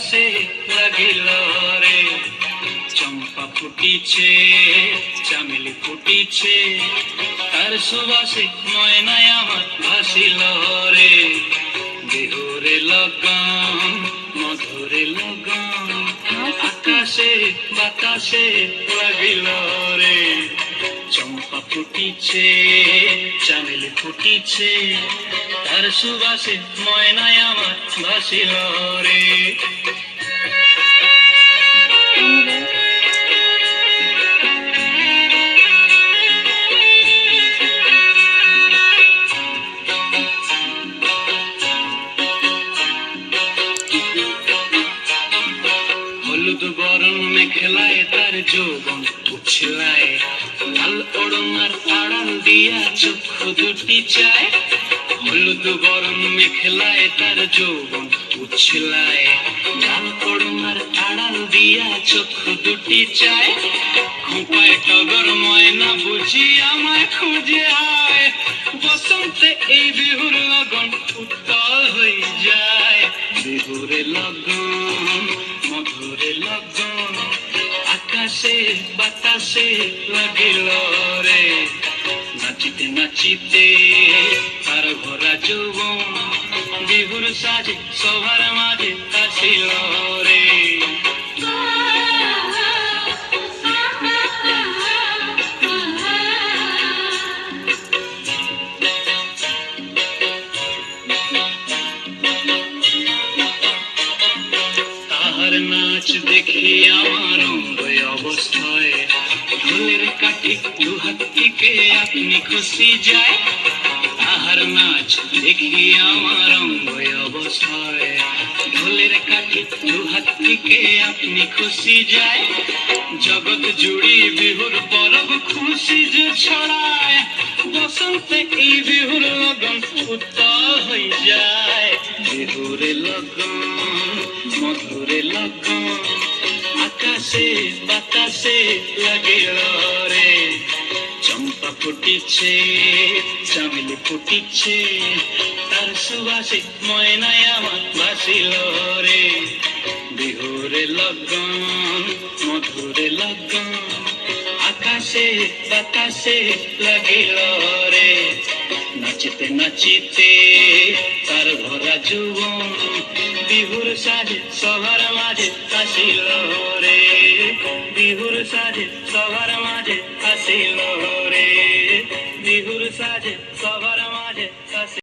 বাতাসে লাগিল রে, চম্পা ফুটিছে চামেলি ফুটিছে, তার সুবাসে ময়নায় আমার ভাসিল রে। বিহুরে লগন মধুরে লগন, আকাশে বাতাসে লাগিল রে, চম্পা ফুটিছে চামেলি ফুটিছে, তার সুবাসে ময়নায় আমার ভাসিল রে। হলুদ বরণ মেখলায় তার যৌবন উছলায়, লাল ওড়নার আড়াল দিয়া চক্ষু দুটি চায়। হলুদ বরণ মেখলায় তার যৌবন উছলায়, লাল ওড়নার আড়াল দিয়া চক্ষু দুটি চায়। খোঁপায় টগর ময়না বুঝি আমায় খুঁজে আয়, বসন্তে এই বিহুর লগন উত্তাল হয়ে যায়। বিহুরে লগন মধুরে লগন, আকাশে বাতাসে লাগিল রে, নাচিতে নাচিতে তার ভরা যৌবন, বিহুর সাজে সবার মাঝে আসিল রে। তাহার নাচ দেখি আমার অঙ্গ অবস্থায়, ঢোলের কাঠি দুহাত থেকে আপনি খুশি যায়। তাহার নাচ দেখি আমার অঙ্গ অবস্থায়, ঢোলের কাঠি দুহাত থেকে আপনি খুশি যায়। জগৎ জুড়ি বিহুর পরব খুশি যে ছড়ায়, বসন্তে এই বিহুর লগন উত্তাল হয়ে যায়। বিহুরে লগন মধুরে লগন, আকাশে বাতাসে লাগিল রে, চম্পা ফুটিছে চামেলি ফুটিছে, তার সুবাসে ময়নায় আমার ভাসিল রে। বিহুরে লগন মধুরে লগন, আকাশে বাতাসে লাগিল রে, নাচিতে নাচিতে তার ভরা যৌবন, বিহুর সাজে সবার মাঝে আসিল রে। বিহুর সাজে সবার মাঝে আসিল রে, বিহুর সাজে